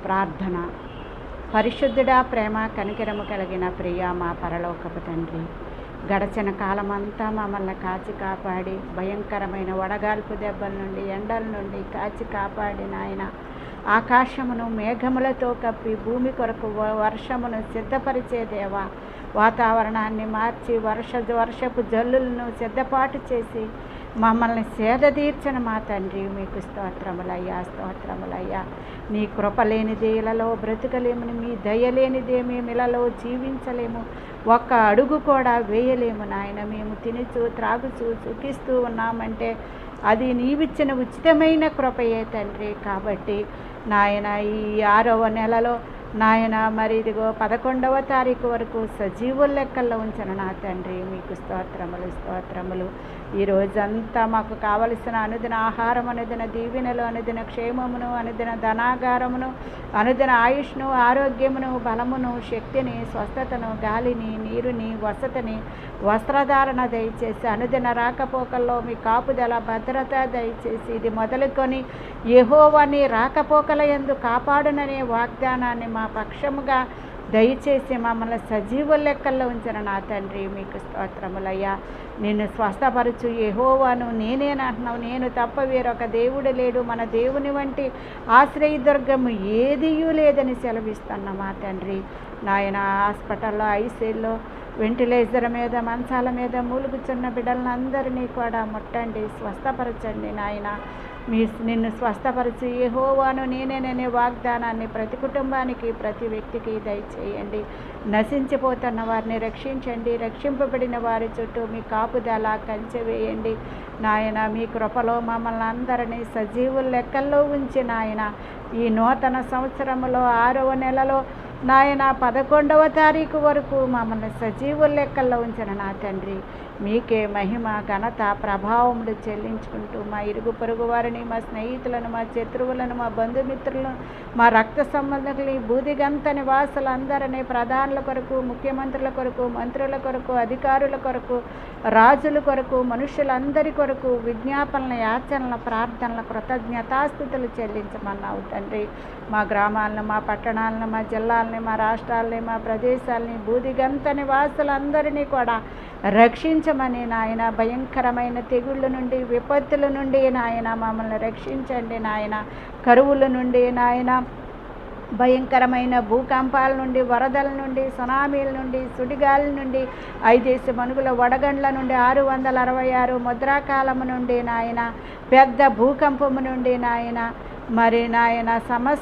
ప్రార్థన. పరిశుద్ధుడా, ప్రేమ కనికరము కలిగిన ప్రియ మా పరలోకపు తండ్రి, గడచిన కాలమంతా మమ్మల్ని కాచి కాపాడి భయంకరమైన వడగాల్పు దెబ్బల నుండి ఎండల నుండి కాచి కాపాడి నాయన, ఆకాశమును మేఘములతో కప్పి భూమి కొరకు వర్షమును సిద్ధపరిచే దేవా, వాతావరణాన్ని మార్చి వర్షపు జల్లులను సిద్ధపాటు చేసి మమ్మల్ని సేద తీర్చిన మా తండ్రి, మీకు స్తోత్రములయ్యా, స్తోత్రములయ్యా. నీ కృప లేనిదే ఇలలో బ్రతకలేమని, మీ దయ లేనిదే మేము ఇలలో జీవించలేము, ఒక్క అడుగు కూడా వేయలేము నాయన. మేము తినుచు త్రాగుచు సుఖిస్తూ ఉన్నామంటే అది నీవిచ్చిన ఉచితమైన కృపయే తండ్రి. కాబట్టి నాయన, ఈ 6వ నెలలో నాయన మరి ఇదిగో 11వ తారీఖు వరకు సజీవుల లెక్కల్లో ఉంచిన నా తండ్రి, మీకు స్తోత్రములు, స్తోత్రములు. ఈ రోజంతా మాకు కావలసిన అనుదిన ఆహారం, అనుదిన దీవెనలు, అనుదిన క్షేమమును, అనుదిన ధనాగారమును, అనుదిన ఆయుష్ను, ఆరోగ్యమును, బలమును, శక్తిని, స్వస్థతను, గాలిని, నీరుని, వసతిని, వస్త్రధారణ దయచేసి అనుదిన రాకపోకల్లో మీ కాపుదల, భద్రత దయచేసి ఇది మొదలుకొని యెహోవాని రాకపోకల యందు కాపాడుననే వాగ్దానాన్ని మా పక్షముగా దయచేసి మమ్మల్ని సజీవుల లెక్కల్లో ఉంచిన నా తండ్రి, మీకు స్తోత్రములయ్యా. నిన్ను స్వస్థపరచు యెహోవాను నేనేనంటున్నావు, నేను తప్ప వేరొక దేవుడు లేడు, మన దేవుని వంటి ఆశ్రయదుర్గము ఏదియూ లేదని సెలవిస్తున్న మా తండ్రి. నాయన, హాస్పిటల్లో, ఐసీయూలో, వెంటిలేటర్ మీద, మంచాల మీద మూలుగుచున్న బిడ్డలందరినీ కూడా ముట్టండి, స్వస్థపరచండి నాయన. నిన్ను స్వస్థపరిచి యెహోవాను నేనేననే వాగ్దానాన్ని ప్రతి కుటుంబానికి, ప్రతి వ్యక్తికి దయచేయండి. నశించిపోతున్న వారిని రక్షించండి, రక్షింపబడిన వారి చుట్టూ మీ కాపుదల కంచె వేయండి నాయన. మీ కృపలో మమ్మల్ని అందరినీ సజీవుల లెక్కల్లో ఉంచి నాయన, ఈ నూతన సంవత్సరంలో 6వ నెలలో నాయన 11వ తారీఖు వరకు మమ్మల్ని సజీవుల లెక్కల్లో ఉంచిన నా తండ్రి, మీకే మహిమ, ఘనత, ప్రభావములు చెల్లించుకుంటూ మా ఇరుగు పొరుగు వారిని, మా స్నేహితులను, మా శత్రువులను, మా బంధుమిత్రులను, మా రక్త సంబంధికులు, బూదిగంత నివాసులందరినీ, ప్రధానుల కొరకు, ముఖ్యమంత్రుల కొరకు, మంత్రుల కొరకు, అధికారుల కొరకు, రాజుల కొరకు, మనుషులందరి కొరకు విజ్ఞాపనల, యాచనల, ప్రార్థనల, కృతజ్ఞతాస్థుతులు చెల్లించమన్నావు తండ్రి. మా గ్రామాలను, మా పట్టణాలను, మా జిల్లాలని, మా రాష్ట్రాలని, మా ప్రదేశాలని, బూదిగంత నివాసులందరినీ కూడా రక్షించమని నాయన. భయంకరమైన తెగుళ్ళ నుండి, విపత్తుల నుండి నాయన మమ్మల్ని రక్షించండి నాయన. కరువుల నుండి నాయన, భయంకరమైన భూకంపాల నుండి, వరదల నుండి, సునామీల నుండి, సుడిగాల నుండి, 5 మనుగుల వడగండ్ల నుండి, 666 ముద్రాకాలము నుండి నాయన, పెద్ద భూకంపము నుండి నాయన, మరి నాయన సమస్త